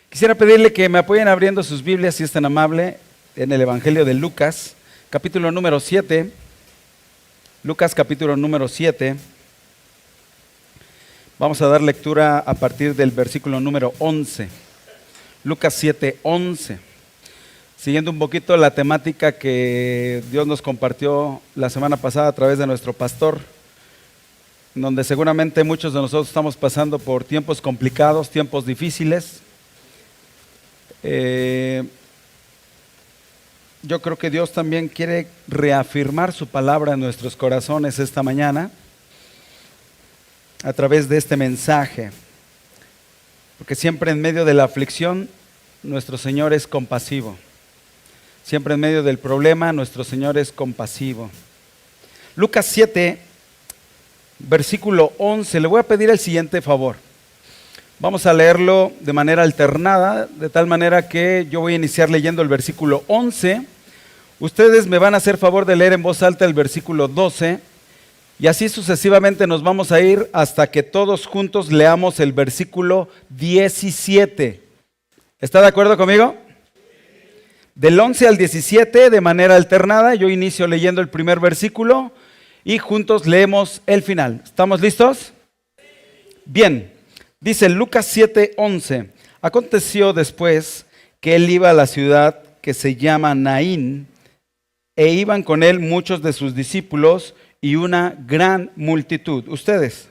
Quisiera pedirle que me apoyen abriendo sus Biblias, si es tan amable, en el Evangelio de Lucas, capítulo número 7. Lucas, capítulo número 7. Vamos a dar lectura a partir del versículo número 11. Lucas 7, 11. Siguiendo un poquito la temática que Dios nos compartió la semana pasada a través de nuestro pastor, donde seguramente muchos de nosotros estamos pasando por tiempos complicados, tiempos difíciles. Yo creo que Dios también quiere reafirmar su palabra en nuestros corazones esta mañana a través de este mensaje, porque siempre en medio de la aflicción nuestro Señor es compasivo, siempre en medio del problema nuestro Señor es compasivo. Lucas 7, versículo 11, le voy a pedir el siguiente favor. Vamos a leerlo de manera alternada, de tal manera que yo voy a iniciar leyendo el versículo 11. Ustedes me van a hacer favor de leer en voz alta el versículo 12 y así sucesivamente nos vamos a ir hasta que todos juntos leamos el versículo 17. ¿Está de acuerdo conmigo? Del 11 al 17 de manera alternada, yo inicio leyendo el primer versículo y juntos leemos el final. ¿Estamos listos? Bien. Dice Lucas 7:11, aconteció después que él iba a la ciudad que se llama Naín, e iban con él muchos de sus discípulos y una gran multitud. ¿Ustedes?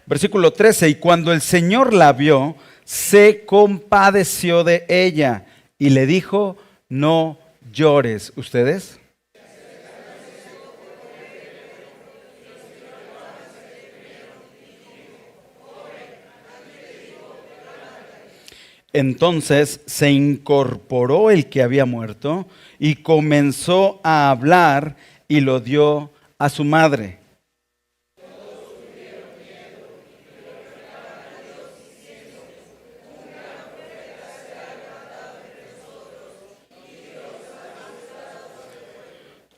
Versículo 13, y cuando el Señor la vio, se compadeció de ella y le dijo, no llores. ¿Ustedes? Entonces se incorporó el que había muerto y comenzó a hablar y lo dio a su madre.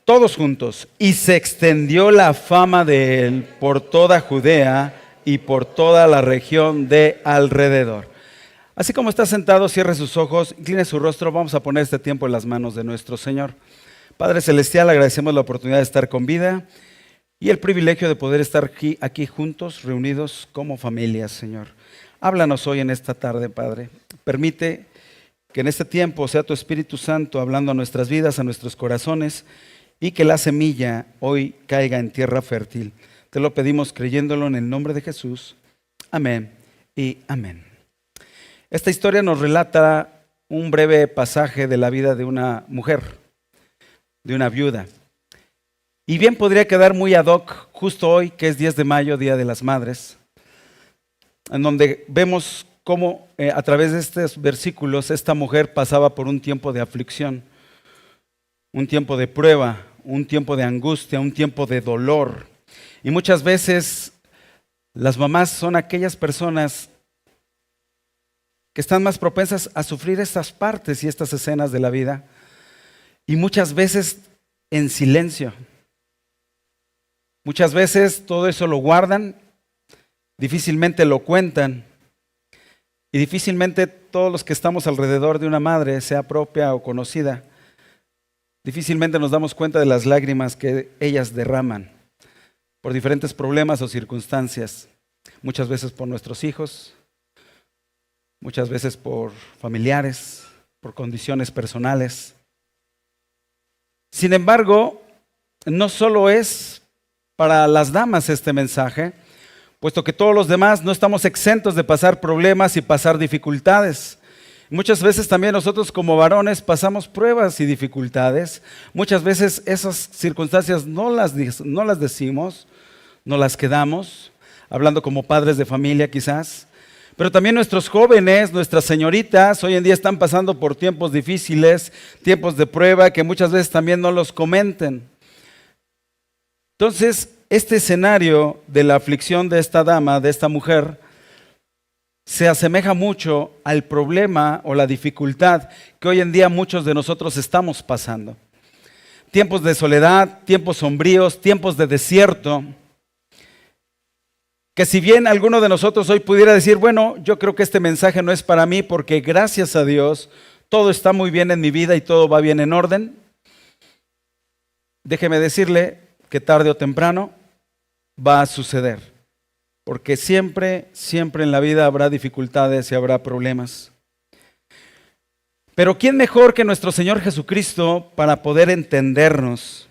Todos juntos, y se extendió la fama de él por toda Judea y por toda la región de alrededor. Así como está sentado, cierre sus ojos, incline su rostro, vamos a poner este tiempo en las manos de nuestro Señor. Padre Celestial, agradecemos la oportunidad de estar con vida y el privilegio de poder estar aquí juntos, reunidos como familia, Señor. Háblanos hoy en esta tarde, Padre. Permite que en este tiempo sea tu Espíritu Santo hablando a nuestras vidas, a nuestros corazones, y que la semilla hoy caiga en tierra fértil. Te lo pedimos creyéndolo en el nombre de Jesús. Amén y amén. Esta historia nos relata un breve pasaje de la vida de una mujer, de una viuda. Y bien podría quedar muy ad hoc justo hoy, que es 10 de mayo, Día de las Madres, en donde vemos cómo a través de estos versículos esta mujer pasaba por un tiempo de aflicción, un tiempo de prueba, un tiempo de angustia, un tiempo de dolor. Y muchas veces las mamás son aquellas personas que están más propensas a sufrir estas partes y estas escenas de la vida. Y muchas veces en silencio. Muchas veces todo eso lo guardan, difícilmente lo cuentan. Y difícilmente todos los que estamos alrededor de una madre, sea propia o conocida, difícilmente nos damos cuenta de las lágrimas que ellas derraman por diferentes problemas o circunstancias, muchas veces por nuestros hijos, muchas veces por familiares, por condiciones personales. Sin embargo, no solo es para las damas este mensaje, puesto que todos los demás no estamos exentos de pasar problemas y pasar dificultades. Muchas veces también nosotros como varones pasamos pruebas y dificultades. Muchas veces esas circunstancias no las decimos, no las quedamos, hablando como padres de familia quizás. Pero también nuestros jóvenes, nuestras señoritas, hoy en día están pasando por tiempos difíciles, tiempos de prueba que muchas veces también no los comenten. Entonces, este escenario de la aflicción de esta dama, de esta mujer, se asemeja mucho al problema o la dificultad que hoy en día muchos de nosotros estamos pasando. Tiempos de soledad, tiempos sombríos, tiempos de desierto, que si bien alguno de nosotros hoy pudiera decir, bueno, yo creo que este mensaje no es para mí porque gracias a Dios todo está muy bien en mi vida y todo va bien en orden, déjeme decirle que tarde o temprano va a suceder. Porque siempre en la vida habrá dificultades y habrá problemas. Pero ¿quién mejor que nuestro Señor Jesucristo para poder entendernos,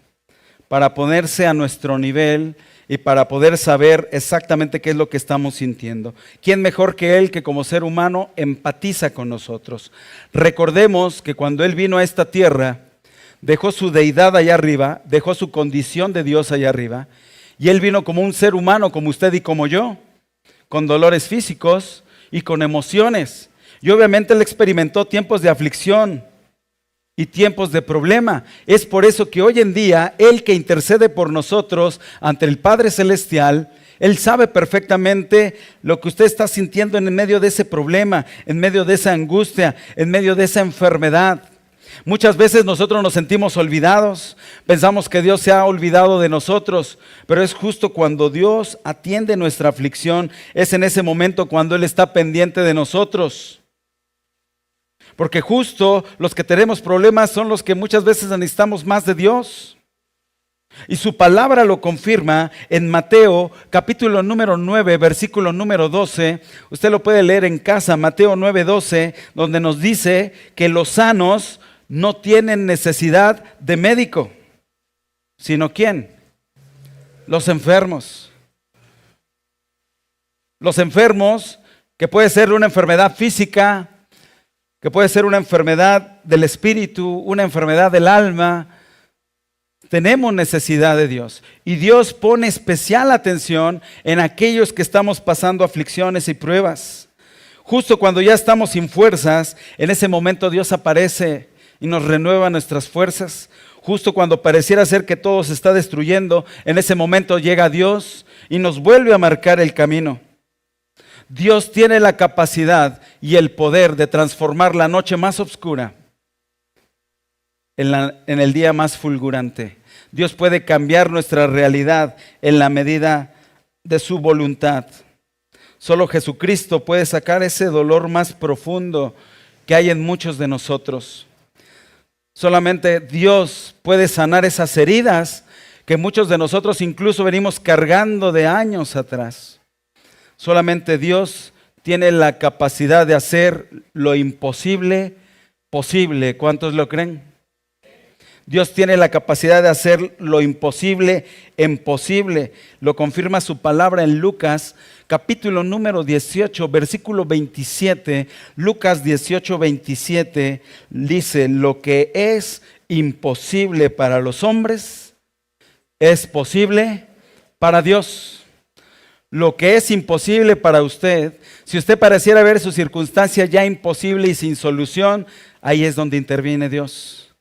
para ponerse a nuestro nivel y para poder saber exactamente qué es lo que estamos sintiendo? ¿Quién mejor que Él que como ser humano empatiza con nosotros? Recordemos que cuando Él vino a esta tierra, dejó su deidad allá arriba, dejó su condición de Dios allá arriba, y Él vino como un ser humano, como usted y como yo, con dolores físicos y con emociones. Y obviamente Él experimentó tiempos de aflicción y tiempos de problema. Es por eso que hoy en día, Él que intercede por nosotros ante el Padre Celestial, Él sabe perfectamente lo que usted está sintiendo en medio de ese problema, en medio de esa angustia, en medio de esa enfermedad. Muchas veces nosotros nos sentimos olvidados, pensamos que Dios se ha olvidado de nosotros, pero es justo cuando Dios atiende nuestra aflicción, es en ese momento cuando Él está pendiente de nosotros. Porque justo los que tenemos problemas son los que muchas veces necesitamos más de Dios. Y su palabra lo confirma en Mateo capítulo número 9, versículo número 12. Usted lo puede leer en casa, Mateo 9, 12, donde nos dice que los sanos no tienen necesidad de médico, sino ¿quién? Los enfermos. Los enfermos, que puede ser una enfermedad física, que puede ser una enfermedad del espíritu, una enfermedad del alma. Tenemos necesidad de Dios. Y Dios pone especial atención en aquellos que estamos pasando aflicciones y pruebas. Justo cuando ya estamos sin fuerzas, en ese momento Dios aparece y nos renueva nuestras fuerzas. Justo cuando pareciera ser que todo se está destruyendo, en ese momento llega Dios y nos vuelve a marcar el camino. Dios tiene la capacidad y el poder de transformar la noche más oscura en el día más fulgurante. Dios puede cambiar nuestra realidad en la medida de su voluntad. Solo Jesucristo puede sacar ese dolor más profundo que hay en muchos de nosotros. Solamente Dios puede sanar esas heridas que muchos de nosotros incluso venimos cargando de años atrás. Solamente Dios tiene la capacidad de hacer lo imposible posible. ¿Cuántos lo creen? Dios tiene la capacidad de hacer lo imposible en posible. Lo confirma su palabra en Lucas, capítulo número 18, versículo 27. Lucas 18, 27 dice, lo que es imposible para los hombres es posible para Dios. Lo que es imposible para usted, si usted pareciera ver su circunstancia ya imposible y sin solución, ahí es donde interviene Dios.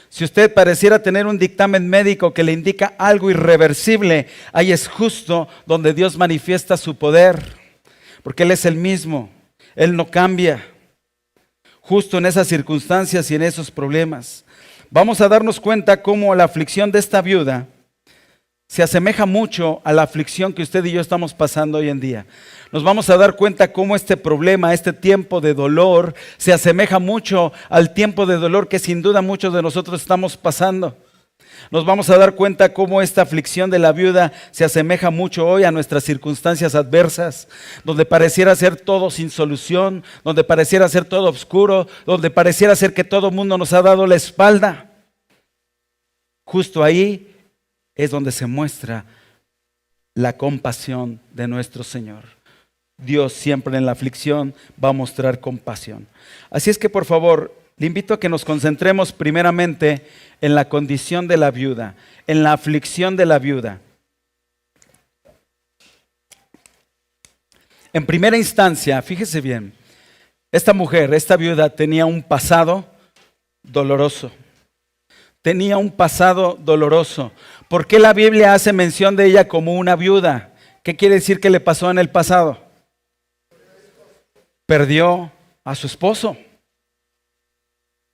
Si usted pareciera tener un dictamen médico que le indica algo irreversible, ahí es justo donde Dios manifiesta su poder, porque Él es el mismo, Él no cambia. Justo en esas circunstancias y en esos problemas, vamos a darnos cuenta cómo la aflicción de esta viuda se asemeja mucho a la aflicción que usted y yo estamos pasando hoy en día. Nos vamos a dar cuenta cómo este problema, este tiempo de dolor, se asemeja mucho al tiempo de dolor que sin duda muchos de nosotros estamos pasando. Nos vamos a dar cuenta cómo esta aflicción de la viuda se asemeja mucho hoy a nuestras circunstancias adversas, donde pareciera ser todo sin solución, donde pareciera ser todo oscuro, donde pareciera ser que todo el mundo nos ha dado la espalda. Justo ahí es donde se muestra la compasión de nuestro Señor. Dios siempre en la aflicción va a mostrar compasión. Así es que por favor, le invito a que nos concentremos primeramente en la condición de la viuda, en la aflicción de la viuda. En primera instancia, fíjese bien, esta mujer, esta viuda tenía un pasado doloroso. Tenía un pasado doloroso. ¿Por qué la Biblia hace mención de ella como una viuda? ¿Qué quiere decir que le pasó en el pasado? perdió a su esposo.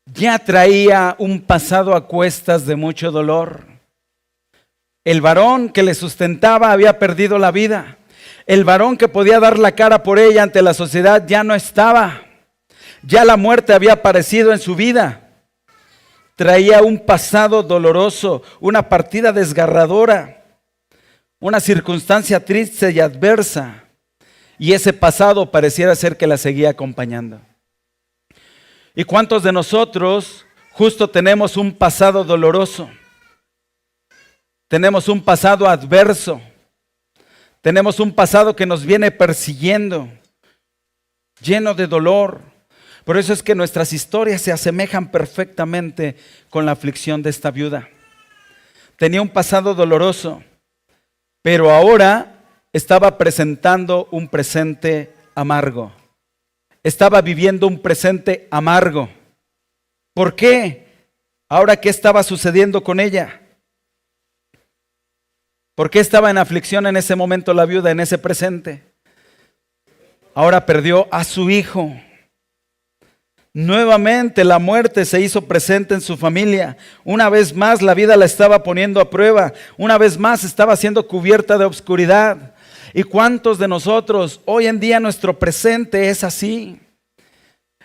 Ya traía un pasado a cuestas de mucho dolor. El varón que le sustentaba había perdido la vida. El varón que podía dar la cara por ella ante la sociedad ya no estaba. Ya la muerte había aparecido en su vida. Traía un pasado doloroso, una partida desgarradora, una circunstancia triste y adversa. Y ese pasado pareciera ser que la seguía acompañando. ¿Y cuántos de nosotros justo tenemos un pasado doloroso? Tenemos un pasado adverso. Tenemos un pasado que nos viene persiguiendo, lleno de dolor. Por eso es que nuestras historias se asemejan perfectamente con la aflicción de esta viuda. Tenía un pasado doloroso, pero ahora estaba presentando un presente amargo. Estaba viviendo un presente amargo. ¿Por qué? Ahora, ¿qué estaba sucediendo con ella? ¿Por qué estaba en aflicción en ese momento la viuda, en ese presente? Ahora perdió a su hijo. Nuevamente la muerte se hizo presente en su familia. Una vez más la vida la estaba poniendo a prueba. Una vez más estaba siendo cubierta de obscuridad. ¿Y cuántos de nosotros hoy en día nuestro presente es así?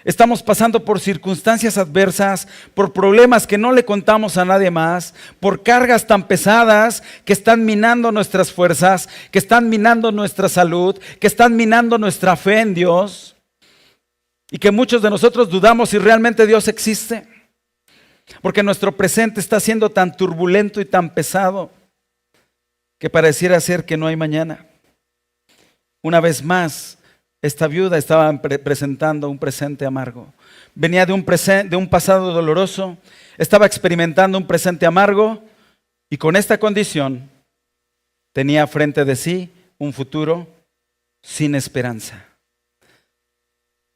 Estamos pasando por circunstancias adversas, por problemas que no le contamos a nadie más, por cargas tan pesadas que están minando nuestras fuerzas, que están minando nuestra salud, que están minando nuestra fe en Dios, y que muchos de nosotros dudamos si realmente Dios existe, porque nuestro presente está siendo tan turbulento y tan pesado que pareciera ser que no hay mañana. Una vez más, esta viuda estaba presentando un presente amargo. Venía de un pasado doloroso, estaba experimentando un presente amargo y con esta condición tenía frente de sí un futuro sin esperanza.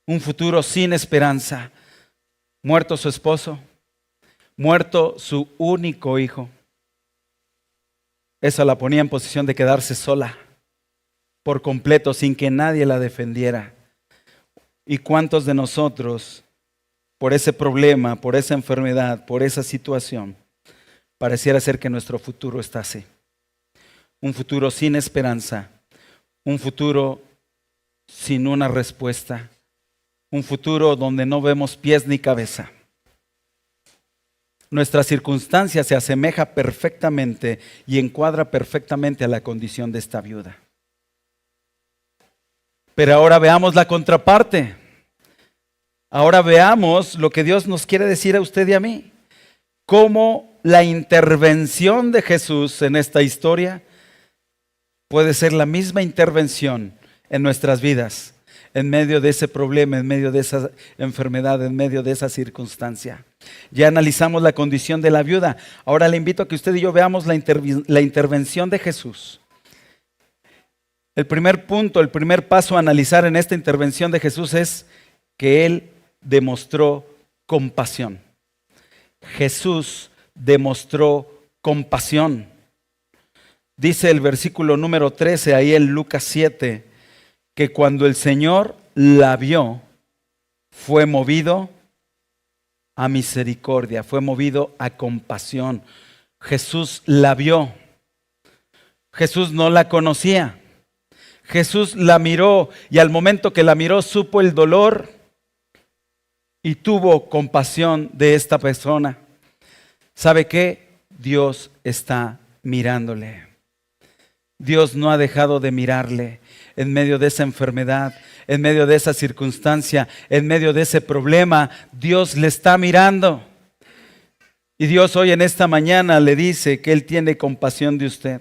Un futuro sin esperanza. Muerto su esposo, muerto su único hijo. Eso la ponía en posición de quedarse sola, por completo, sin que nadie la defendiera. ¿Y cuántos de nosotros, por ese problema, por esa enfermedad, por esa situación, pareciera ser que nuestro futuro está así? Un futuro sin esperanza, un futuro sin una respuesta, un futuro donde no vemos pies ni cabeza. Nuestra circunstancia se asemeja perfectamente y encuadra perfectamente a la condición de esta viuda. Pero ahora veamos la contraparte. Ahora veamos lo que Dios nos quiere decir a usted y a mí. Cómo la intervención de Jesús en esta historia puede ser la misma intervención en nuestras vidas, en medio de ese problema, en medio de esa enfermedad, en medio de esa circunstancia. Ya analizamos la condición de la viuda. Ahora le invito a que usted y yo veamos la intervención de Jesús. El primer punto, el primer paso a analizar en esta intervención de Jesús es que Él demostró compasión. Jesús demostró compasión. Dice el versículo número 13, ahí en Lucas 7, que cuando el Señor la vio, fue movido a misericordia, fue movido a compasión. Jesús la vio. Jesús no la conocía. Jesús la miró y al momento que la miró supo el dolor y tuvo compasión de esta persona. ¿Sabe qué? Dios está mirándole. Dios no ha dejado de mirarle en medio de esa enfermedad, en medio de esa circunstancia, en medio de ese problema. Dios le está mirando. Y Dios hoy en esta mañana le dice que Él tiene compasión de usted.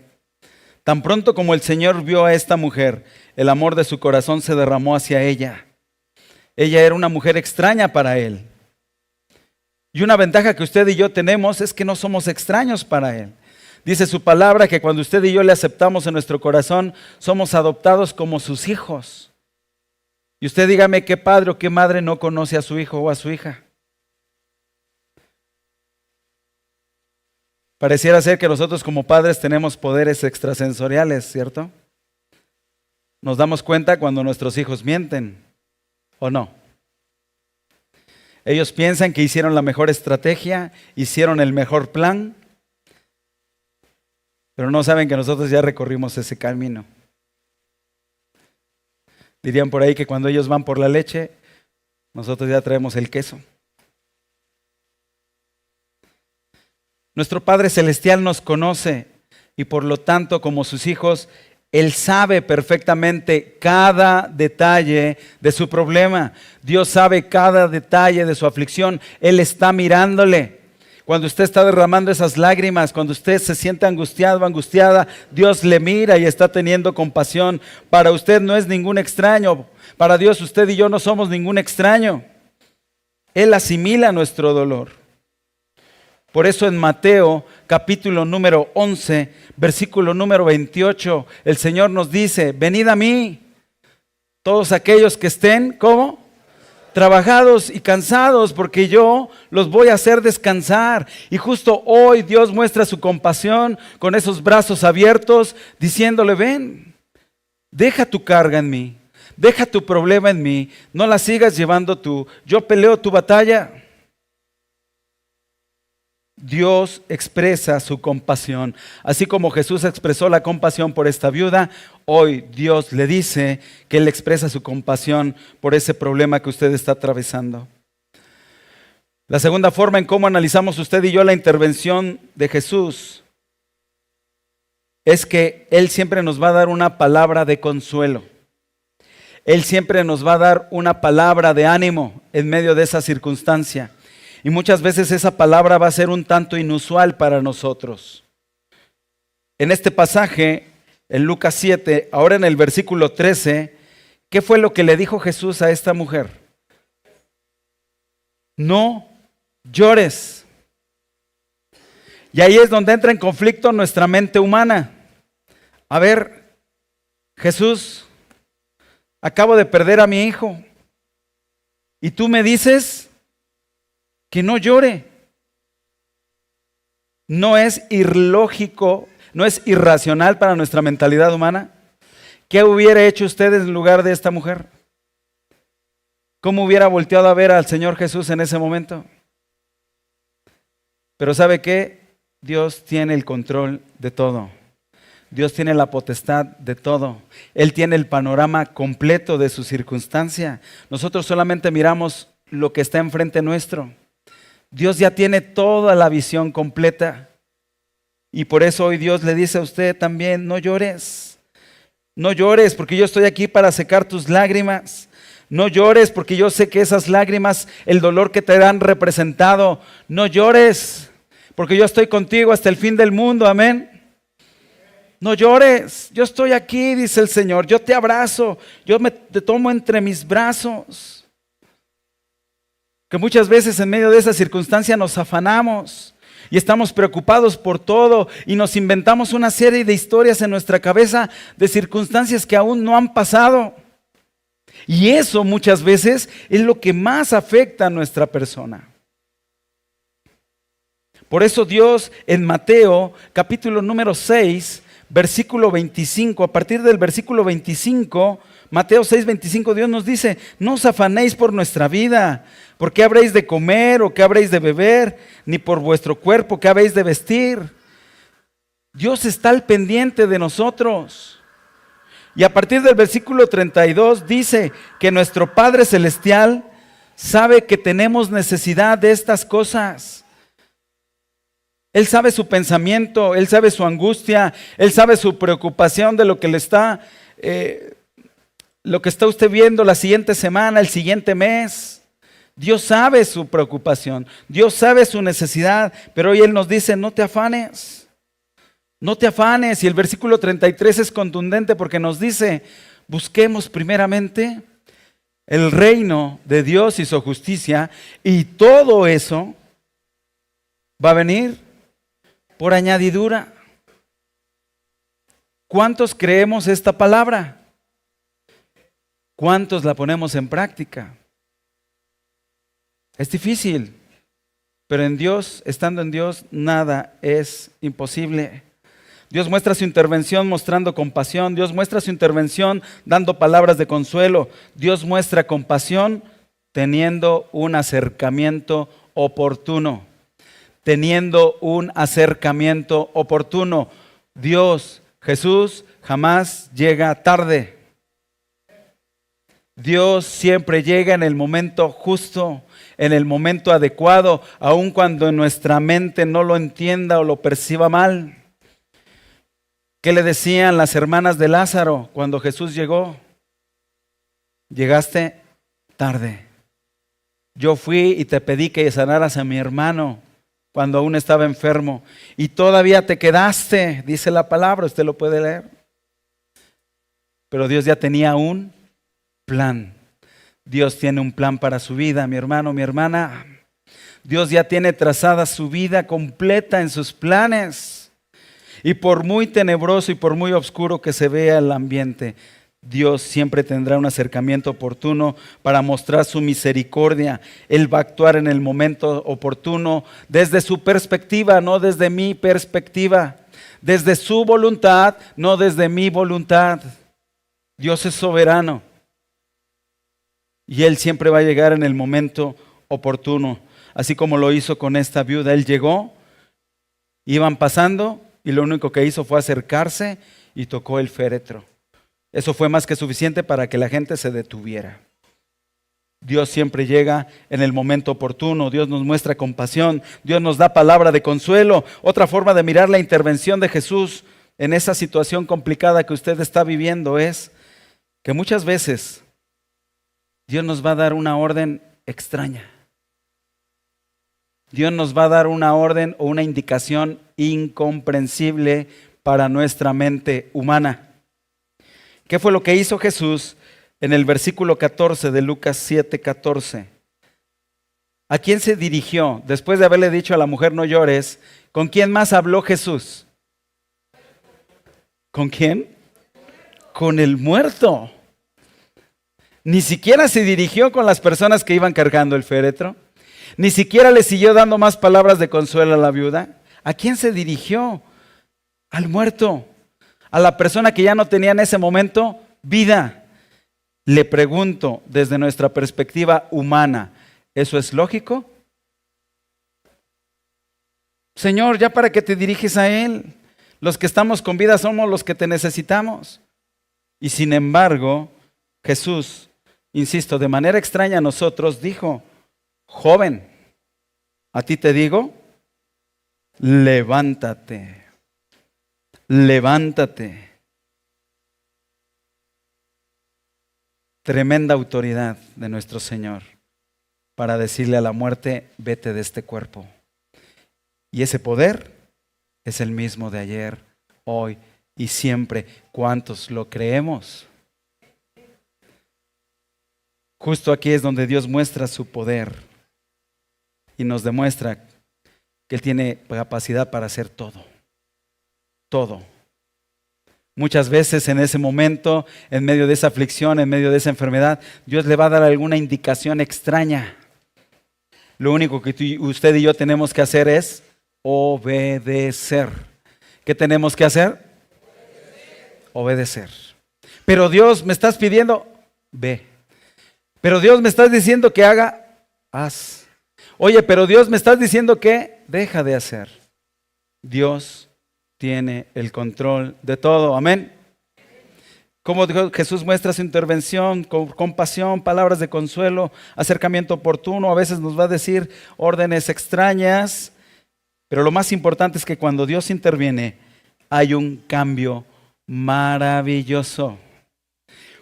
Tan pronto como el Señor vio a esta mujer, el amor de su corazón se derramó hacia ella. Ella era una mujer extraña para Él. Y una ventaja que usted y yo tenemos es que no somos extraños para Él. Dice su palabra que cuando usted y yo le aceptamos en nuestro corazón, somos adoptados como sus hijos. Y usted dígame qué padre o qué madre no conoce a su hijo o a su hija. Pareciera ser que nosotros como padres tenemos poderes extrasensoriales, ¿cierto? Nos damos cuenta cuando nuestros hijos mienten ¿o no? Ellos piensan que hicieron la mejor estrategia, hicieron el mejor plan, pero no saben que nosotros ya recorrimos ese camino. Dirían por ahí que cuando ellos van por la leche, nosotros ya traemos el queso. Nuestro Padre Celestial nos conoce y por lo tanto, como sus hijos, Él sabe perfectamente cada detalle de su problema. Dios sabe cada detalle de su aflicción. Él está mirándole. Cuando usted está derramando esas lágrimas, cuando usted se siente angustiado o angustiada, Dios le mira y está teniendo compasión. Para usted no es ningún extraño. Para Dios, usted y yo no somos ningún extraño. Él asimila nuestro dolor. Por eso en Mateo capítulo número 11, versículo número 28, el Señor nos dice: venid a mí, todos aquellos que estén, ¿cómo? Trabajados y cansados, porque yo los voy a hacer descansar. Y justo hoy Dios muestra su compasión con esos brazos abiertos, diciéndole: ven, deja tu carga en mí, deja tu problema en mí, no la sigas llevando tú, yo peleo tu batalla. Dios expresa su compasión. Así como Jesús expresó la compasión por esta viuda, hoy Dios le dice que Él expresa su compasión por ese problema que usted está atravesando. La segunda forma en cómo analizamos usted y yo la intervención de Jesús es que Él siempre nos va a dar una palabra de consuelo. Él siempre nos va a dar una palabra de ánimo en medio de esa circunstancia. Y muchas veces esa palabra va a ser un tanto inusual para nosotros. En este pasaje, en Lucas 7, ahora en el versículo 13, ¿qué fue lo que le dijo Jesús a esta mujer? No llores. Y ahí es donde entra en conflicto nuestra mente humana. A ver, Jesús, acabo de perder a mi hijo. Y tú me dices que no llore. ¿No es ilógico, no es irracional para nuestra mentalidad humana? ¿Qué hubiera hecho usted en lugar de esta mujer? ¿Cómo hubiera volteado a ver al Señor Jesús en ese momento? Pero ¿sabe qué? Dios tiene el control de todo. Dios tiene la potestad de todo. Él tiene el panorama completo de su circunstancia. Nosotros solamente miramos lo que está enfrente nuestro. Dios ya tiene toda la visión completa. Y por eso hoy Dios le dice a usted también: no llores. No llores, porque yo estoy aquí para secar tus lágrimas. No llores, porque yo sé que esas lágrimas, el dolor que te han representado. No llores, porque yo estoy contigo hasta el fin del mundo. Amén. No llores, yo estoy aquí, dice el Señor. Yo te abrazo, te tomo entre mis brazos. Que muchas veces en medio de esa circunstancia nos afanamos y estamos preocupados por todo y nos inventamos una serie de historias en nuestra cabeza de circunstancias que aún no han pasado. Y eso muchas veces es lo que más afecta a nuestra persona. Por eso Dios en Mateo capítulo número 6, versículo 25, a partir del versículo 25, Mateo 6, 25, Dios nos dice: no os afanéis por nuestra vida, por qué habréis de comer o qué habréis de beber, ni por vuestro cuerpo qué habéis de vestir. Dios está al pendiente de nosotros. Y a partir del versículo 32 dice que nuestro Padre Celestial sabe que tenemos necesidad de estas cosas. Él sabe su pensamiento, Él sabe su angustia, Él sabe su preocupación de lo que le está, lo que está usted viendo la siguiente semana, el siguiente mes. Dios sabe su preocupación, Dios sabe su necesidad, pero hoy Él nos dice: no te afanes, no te afanes. Y el versículo 33 es contundente porque nos dice: busquemos primeramente el reino de Dios y su justicia, y todo eso va a venir por añadidura. ¿Cuántos creemos esta palabra? ¿Cuántos la ponemos en práctica? Es difícil, pero en Dios, estando en Dios, nada es imposible. Dios muestra su intervención mostrando compasión. Dios muestra su intervención dando palabras de consuelo. Dios muestra compasión teniendo un acercamiento oportuno. Teniendo un acercamiento oportuno. Dios, Jesús, jamás llega tarde. Dios siempre llega en el momento justo, en el momento adecuado, aun cuando en nuestra mente no lo entienda o lo perciba mal. ¿Qué le decían las hermanas de Lázaro cuando Jesús llegó? Llegaste tarde. Yo fui y te pedí que sanaras a mi hermano cuando aún estaba enfermo y todavía te quedaste, dice la palabra, usted lo puede leer. Pero Dios ya tenía un plan. Dios tiene un plan para su vida, mi hermano, mi hermana. Dios ya tiene trazada su vida completa en sus planes. Y por muy tenebroso y por muy oscuro que se vea el ambiente, Dios siempre tendrá un acercamiento oportuno para mostrar su misericordia. Él va a actuar en el momento oportuno desde su perspectiva, no desde mi perspectiva. Desde su voluntad, no desde mi voluntad. Dios es soberano. Y Él siempre va a llegar en el momento oportuno. Así como lo hizo con esta viuda. Él llegó, iban pasando y lo único que hizo fue acercarse y tocó el féretro. Eso fue más que suficiente para que la gente se detuviera. Dios siempre llega en el momento oportuno. Dios nos muestra compasión. Dios nos da palabra de consuelo. Otra forma de mirar la intervención de Jesús en esa situación complicada que usted está viviendo es que muchas veces Dios nos va a dar una orden extraña. Dios nos va a dar una orden o una indicación incomprensible para nuestra mente humana. ¿Qué fue lo que hizo Jesús en el versículo 14 de Lucas 7:14? ¿A quién se dirigió? Después de haberle dicho a la mujer no llores, ¿con quién más habló Jesús? ¿Con quién? Con el muerto. Ni siquiera se dirigió con las personas que iban cargando el féretro. Ni siquiera le siguió dando más palabras de consuelo a la viuda. ¿A quién se dirigió? Al muerto. A la persona que ya no tenía en ese momento vida. Le pregunto desde nuestra perspectiva humana, ¿eso es lógico? Señor, ya para qué te diriges a Él. Los que estamos con vida somos los que te necesitamos. Y sin embargo, Jesús, insisto, de manera extraña a nosotros dijo, joven, a ti te digo, levántate, levántate. Tremenda autoridad de nuestro Señor para decirle a la muerte, vete de este cuerpo. Y ese poder es el mismo de ayer, hoy y siempre. ¿Cuántos lo creemos? Justo aquí es donde Dios muestra su poder y nos demuestra que Él tiene capacidad para hacer todo. Todo. Muchas veces en ese momento, en medio de esa aflicción, en medio de esa enfermedad, Dios le va a dar alguna indicación extraña. Lo único que usted y yo tenemos que hacer es obedecer. ¿Qué tenemos que hacer? Obedecer. Pero Dios, me estás pidiendo, ve. Pero Dios, me estás diciendo que haga, haz. Oye, pero Dios, me estás diciendo que deja de hacer. Dios tiene el control de todo. Amén. Como Jesús muestra su intervención, con compasión, palabras de consuelo, acercamiento oportuno. A veces nos va a decir órdenes extrañas. Pero lo más importante es que cuando Dios interviene, hay un cambio maravilloso.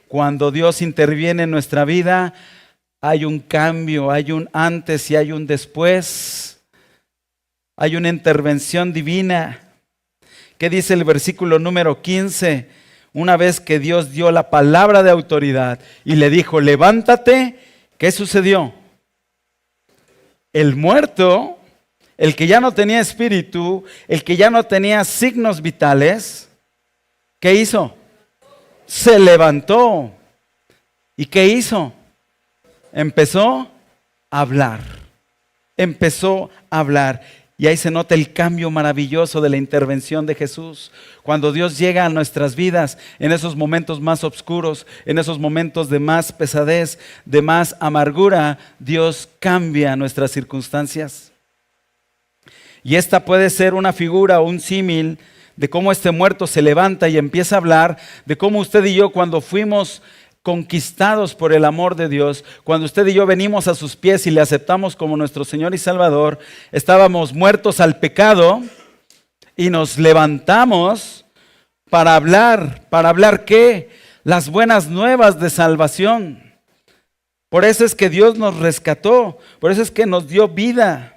Cuando Dios interviene en nuestra vida, hay un cambio, hay un antes y hay un después. Hay una intervención divina. ¿Qué dice el versículo número 15? Una vez que Dios dio la palabra de autoridad y le dijo, levántate, ¿qué sucedió? El muerto, el que ya no tenía espíritu, el que ya no tenía signos vitales, ¿qué hizo? Se levantó. ¿Y qué hizo? Empezó a hablar. Empezó a hablar. Y ahí se nota el cambio maravilloso de la intervención de Jesús. Cuando Dios llega a nuestras vidas, en esos momentos más oscuros, en esos momentos de más pesadez, de más amargura, Dios cambia nuestras circunstancias. Y esta puede ser una figura o un símil de cómo este muerto se levanta y empieza a hablar, de cómo usted y yo cuando fuimos conquistados por el amor de Dios, cuando usted y yo venimos a sus pies y le aceptamos como nuestro Señor y Salvador, estábamos muertos al pecado y nos levantamos para hablar ¿qué? Las buenas nuevas de salvación. Por eso es que Dios nos rescató, por eso es que nos dio vida.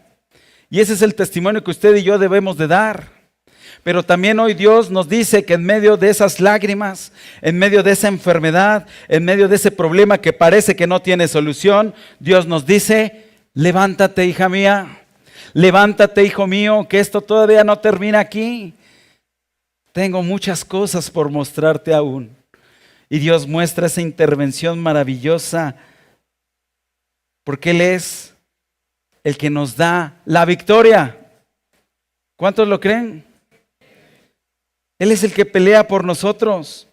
Y ese es el testimonio que usted y yo debemos de dar. Pero también hoy Dios nos dice que en medio de esas lágrimas, en medio de esa enfermedad, en medio de ese problema que parece que no tiene solución, Dios nos dice, levántate, hija mía, levántate, hijo mío, que esto todavía no termina aquí. Tengo muchas cosas por mostrarte aún. Y Dios muestra esa intervención maravillosa, porque Él es el que nos da la victoria. ¿Cuántos lo creen? Él es el que pelea por nosotros.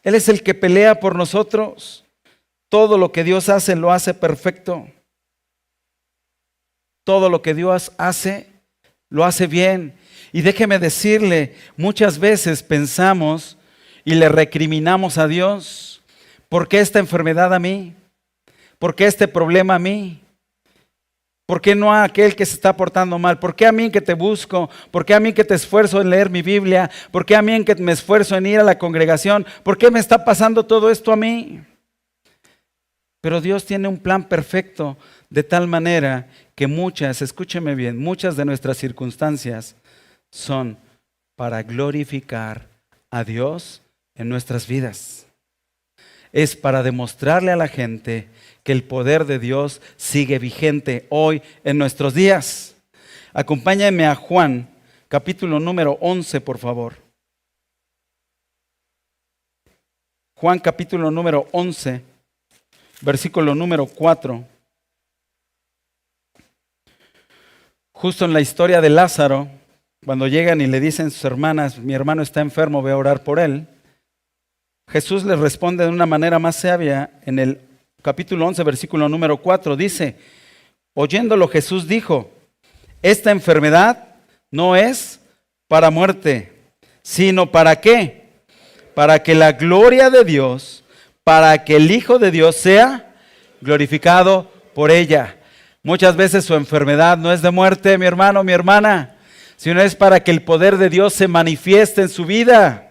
Él es el que pelea por nosotros. Todo lo que Dios hace, lo hace perfecto. Todo lo que Dios hace, lo hace bien. Y déjeme decirle, muchas veces pensamos y le recriminamos a Dios, ¿por qué esta enfermedad a mí? ¿Por qué este problema a mí? ¿Por qué no a aquel que se está portando mal? ¿Por qué a mí que te busco? ¿Por qué a mí que te esfuerzo en leer mi Biblia? ¿Por qué a mí que me esfuerzo en ir a la congregación? ¿Por qué me está pasando todo esto a mí? Pero Dios tiene un plan perfecto de tal manera que escúcheme bien, muchas de nuestras circunstancias son para glorificar a Dios en nuestras vidas. Es para demostrarle a la gente que el poder de Dios sigue vigente hoy en nuestros días. Acompáñenme a Juan, capítulo número 11, por favor. Juan, capítulo número 11, versículo número 4. Justo en la historia de Lázaro, cuando llegan y le dicen sus hermanas, mi hermano está enfermo, ve a orar por él. Jesús les responde de una manera más sabia en el capítulo 11, versículo número 4. Dice, oyéndolo Jesús dijo, esta enfermedad no es para muerte, sino ¿para qué? Para que la gloria de Dios, para que el Hijo de Dios sea glorificado por ella. Muchas veces su enfermedad no es de muerte, mi hermano, mi hermana, sino es para que el poder de Dios se manifieste en su vida.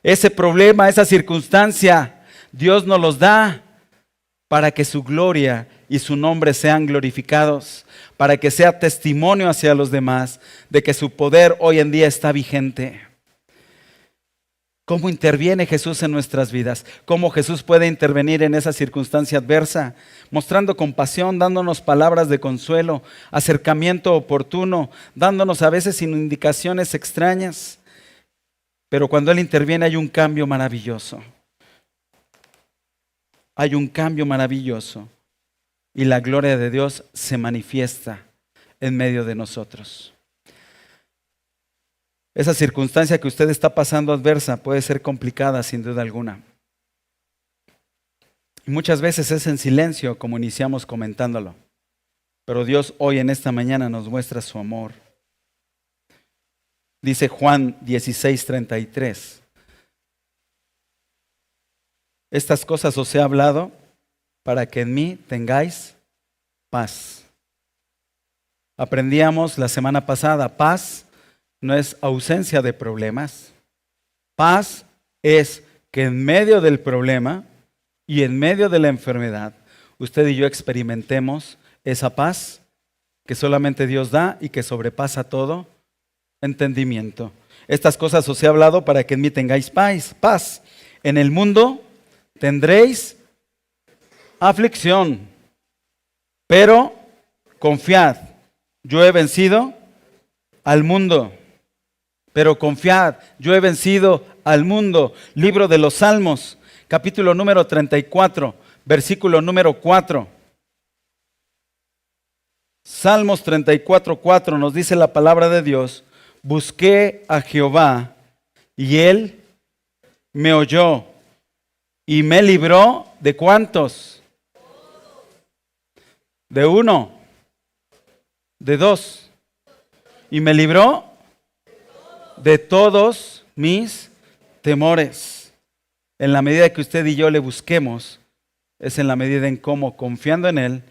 Ese problema, esa circunstancia, Dios nos los da para que su gloria y su nombre sean glorificados, para que sea testimonio hacia los demás de que su poder hoy en día está vigente. ¿Cómo interviene Jesús en nuestras vidas? ¿Cómo Jesús puede intervenir en esa circunstancia adversa? Mostrando compasión, dándonos palabras de consuelo, acercamiento oportuno, dándonos a veces indicaciones extrañas. Pero cuando Él interviene hay un cambio maravilloso. Hay un cambio maravilloso. Y la gloria de Dios se manifiesta en medio de nosotros. Esa circunstancia que usted está pasando adversa puede ser complicada sin duda alguna. Y muchas veces es en silencio como iniciamos comentándolo. Pero Dios hoy en esta mañana nos muestra su amor. Dice Juan 16:33. Estas cosas os he hablado para que en mí tengáis paz. Aprendíamos la semana pasada, paz no es ausencia de problemas. Paz es que en medio del problema y en medio de la enfermedad, usted y yo experimentemos esa paz que solamente Dios da y que sobrepasa todo entendimiento. Estas cosas os he hablado para que en mí tengáis paz. En el mundo tendréis aflicción, pero confiad, yo he vencido al mundo. Pero confiad, yo he vencido al mundo. Libro de los Salmos, capítulo número 34, versículo número 4. Salmos 34:4 nos dice la palabra de Dios: busqué a Jehová y Él me oyó y me libró ¿de cuántos? De uno, de dos. Y me libró de todos mis temores. En la medida que usted y yo le busquemos, es en la medida en cómo, confiando en Él,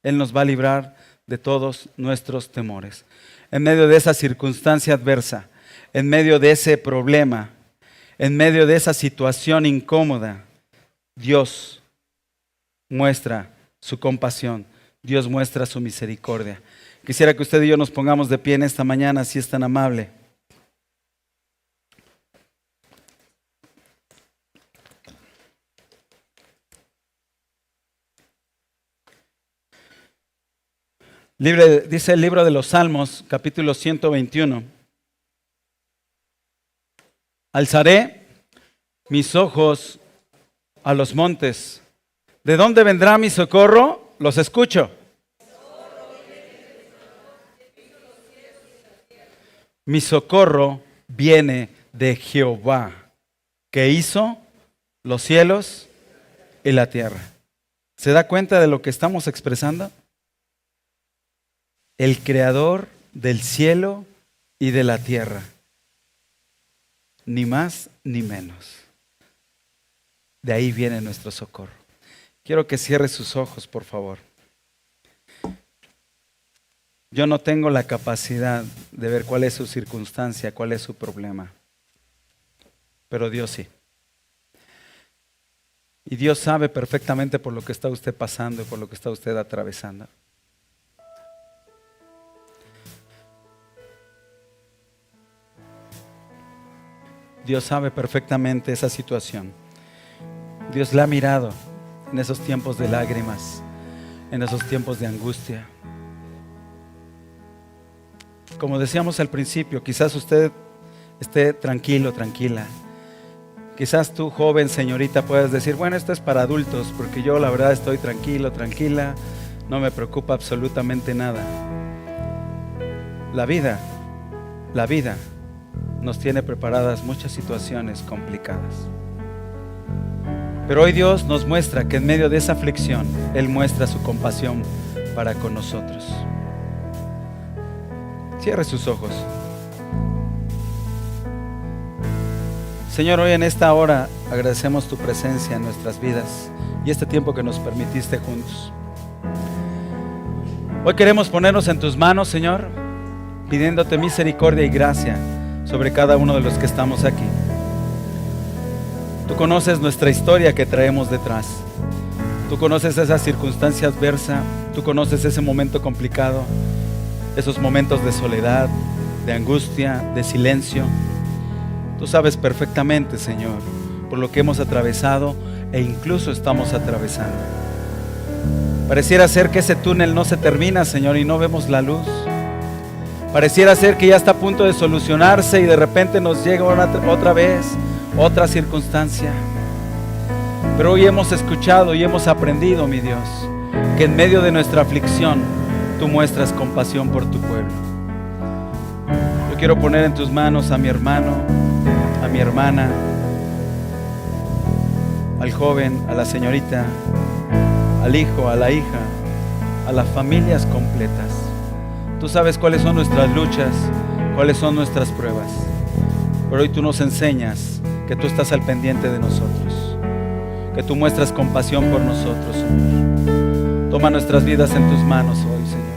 Él nos va a librar de todos nuestros temores. En medio de esa circunstancia adversa, en medio de ese problema, en medio de esa situación incómoda, Dios muestra su compasión, Dios muestra su misericordia. Quisiera que usted y yo nos pongamos de pie en esta mañana, si es tan amable. Dice el libro de los Salmos, capítulo 121. Alzaré mis ojos a los montes. ¿De dónde vendrá mi socorro? Los escucho. Mi socorro viene de Jehová, que hizo los cielos y la tierra. ¿Se da cuenta de lo que estamos expresando? El creador del cielo y de la tierra. Ni más ni menos. De ahí viene nuestro socorro. Quiero que cierre sus ojos, por favor. Yo no tengo la capacidad de ver cuál es su circunstancia, cuál es su problema. Pero Dios sí. Y Dios sabe perfectamente por lo que está usted pasando y por lo que está usted atravesando. Dios sabe perfectamente esa situación. Dios la ha mirado en esos tiempos de lágrimas, en esos tiempos de angustia. Como decíamos al principio, quizás usted esté tranquilo, tranquila. Quizás tú, joven, señorita, puedas decir, bueno, esto es para adultos, porque yo la verdad estoy tranquilo, tranquila, no me preocupa absolutamente nada. La vida nos tiene preparadas muchas situaciones complicadas. Pero hoy Dios nos muestra que en medio de esa aflicción, Él muestra su compasión para con nosotros. Cierre sus ojos. Señor, hoy en esta hora agradecemos tu presencia en nuestras vidas y este tiempo que nos permitiste juntos. Hoy queremos ponernos en tus manos, Señor, pidiéndote misericordia y gracia sobre cada uno de los que estamos aquí. Tú conoces nuestra historia que traemos detrás. Tú conoces esa circunstancia adversa. Tú conoces ese momento complicado, esos momentos de soledad, de angustia, de silencio. Tú sabes perfectamente, Señor, por lo que hemos atravesado e incluso estamos atravesando. Pareciera ser que ese túnel no se termina, Señor, y no vemos la luz. Pareciera ser que ya está a punto de solucionarse y de repente nos llega otra vez otra circunstancia. Pero hoy hemos escuchado y hemos aprendido, mi Dios, que en medio de nuestra aflicción tú muestras compasión por tu pueblo. Yo quiero poner en tus manos a mi hermano, a mi hermana, al joven, a la señorita, al hijo, a la hija, a las familias completas. Tú sabes cuáles son nuestras luchas, cuáles son nuestras pruebas. Pero hoy tú nos enseñas que tú estás al pendiente de nosotros, que tú muestras compasión por nosotros, Señor. Toma nuestras vidas en tus manos hoy, Señor.